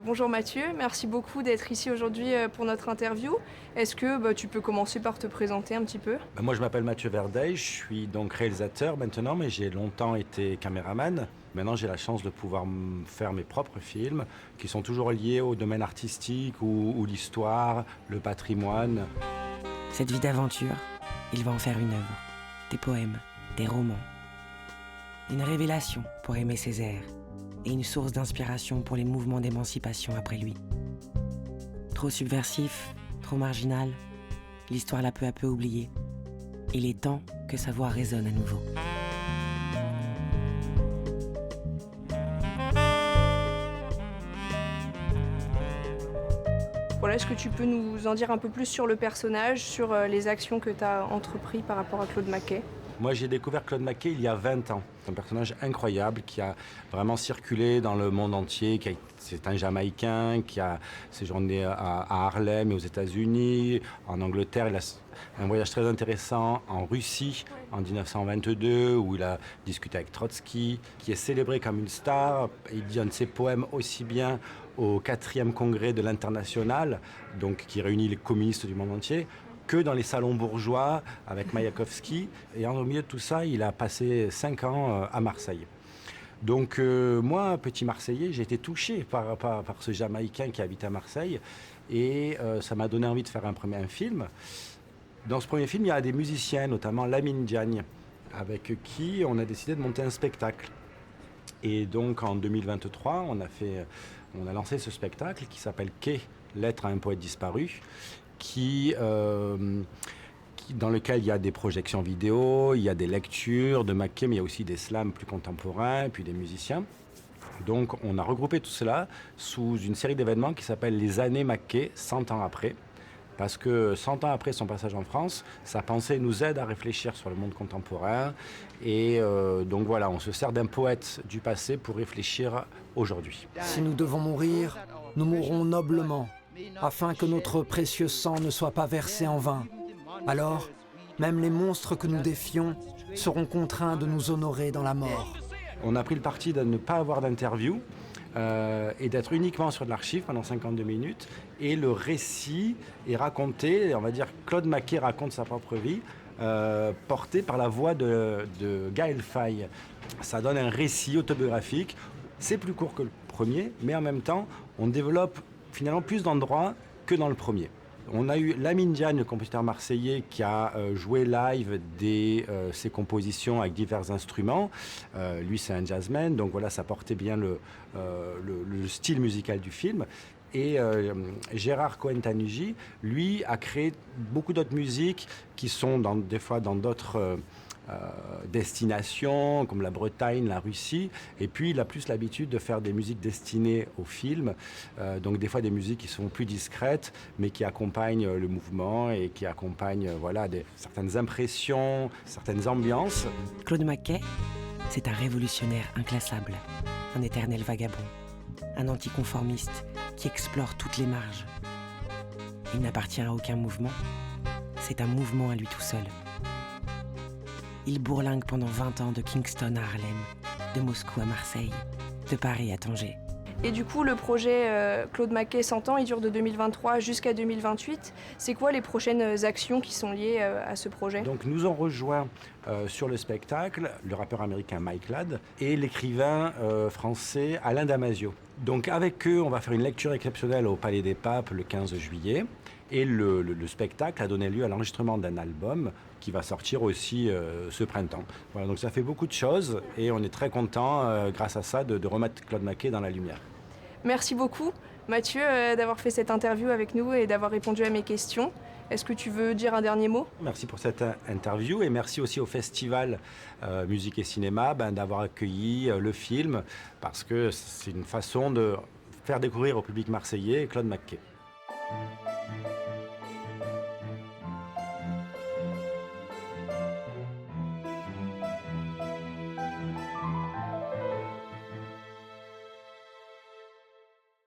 Bonjour Mathieu, merci beaucoup d'être ici aujourd'hui pour notre interview. Est-ce que tu peux commencer par te présenter un petit peu? Moi, je m'appelle Mathieu Verdeil, je suis donc réalisateur maintenant, mais j'ai longtemps été caméraman. Maintenant, j'ai la chance de pouvoir faire mes propres films qui sont toujours liés au domaine artistique ou l'histoire, le patrimoine. Cette vie d'aventure, il va en faire une œuvre, des poèmes, des romans. Une révélation pour Aimé Césaire et une source d'inspiration pour les mouvements d'émancipation après lui. Trop subversif, trop marginal, l'histoire l'a peu à peu oublié. Il est temps que sa voix résonne à nouveau. Voilà, est-ce que tu peux nous en dire un peu plus sur le personnage, sur les actions que tu as entreprises par rapport à Claude Maquet? Moi, j'ai découvert Claude Maquet il y a 20 ans. C'est un personnage incroyable qui a vraiment circulé dans le monde entier. C'est un Jamaïcain qui a séjourné à Harlem et aux États-Unis, en Angleterre. Il a un voyage très intéressant en Russie en 1922 où il a discuté avec Trotsky, qui est célébré comme une star. Il donne ses poèmes aussi bien au 4e congrès de l'Internationale, donc qui réunit les communistes du monde entier, que dans les salons bourgeois avec Mayakovsky. Et au milieu de tout ça, il a passé 5 ans à Marseille. Donc moi, petit Marseillais, j'ai été touché par ce Jamaïcain qui habite à Marseille. Et ça m'a donné envie de faire un film. Dans ce premier film, il y a des musiciens, notamment Lamine Diagne, avec qui on a décidé de monter un spectacle. Et donc en 2023, on a lancé ce spectacle qui s'appelle Quai, lettre à un poète disparu, dans lequel il y a des projections vidéo, il y a des lectures de Maquet, mais il y a aussi des slams plus contemporains, puis des musiciens. Donc on a regroupé tout cela sous une série d'événements qui s'appelle Les années Maquet, 100 ans après. Parce que 100 ans après son passage en France, sa pensée nous aide à réfléchir sur le monde contemporain. Et donc voilà, on se sert d'un poète du passé pour réfléchir aujourd'hui. Si nous devons mourir, nous mourrons noblement, afin que notre précieux sang ne soit pas versé en vain. Alors, même les monstres que nous défions seront contraints de nous honorer dans la mort. On a pris le parti de ne pas avoir d'interview et d'être uniquement sur de l'archive pendant 52 minutes. Et le récit est raconté, on va dire Claude Maquet raconte sa propre vie, porté par la voix de Gaël Faye. Ça donne un récit autobiographique. C'est plus court que le premier, mais en même temps, on développe finalement plus d'endroits que dans le premier. On a eu Lamine Diagne, le compositeur marseillais, qui a joué live ses compositions avec divers instruments. Lui, c'est un jazzman, donc voilà, ça portait bien le style musical du film. Et Gérard Cohen-Tanuji, lui, a créé beaucoup d'autres musiques qui sont des fois dans d'autres destinations, comme la Bretagne, la Russie. Et puis, il a plus l'habitude de faire des musiques destinées au film. Donc, des fois, des musiques qui sont plus discrètes, mais qui accompagnent le mouvement et qui accompagnent certaines impressions, certaines ambiances. Claude Maquet, c'est un révolutionnaire inclassable, un éternel vagabond, un anticonformiste qui explore toutes les marges. Il n'appartient à aucun mouvement, c'est un mouvement à lui tout seul. Il bourlingue pendant 20 ans de Kingston à Harlem, de Moscou à Marseille, de Paris à Tanger. Et du coup, le projet Claude Maquet 100 ans, il dure de 2023 jusqu'à 2028. C'est quoi les prochaines actions qui sont liées à ce projet? Donc nous ont rejoint sur le spectacle le rappeur américain Mike Ladd et l'écrivain français Alain Damasio. Donc avec eux, on va faire une lecture exceptionnelle au Palais des Papes le 15 juillet. Et le spectacle a donné lieu à l'enregistrement d'un album qui va sortir aussi ce printemps. Voilà, donc ça fait beaucoup de choses et on est très content, grâce à ça, de remettre Claude Maquet dans la lumière. Merci beaucoup, Mathieu, d'avoir fait cette interview avec nous et d'avoir répondu à mes questions. Est-ce que tu veux dire un dernier mot? Merci pour cette interview et merci aussi au Festival Musique et Cinéma d'avoir accueilli le film parce que c'est une façon de faire découvrir au public marseillais Claude Maquet.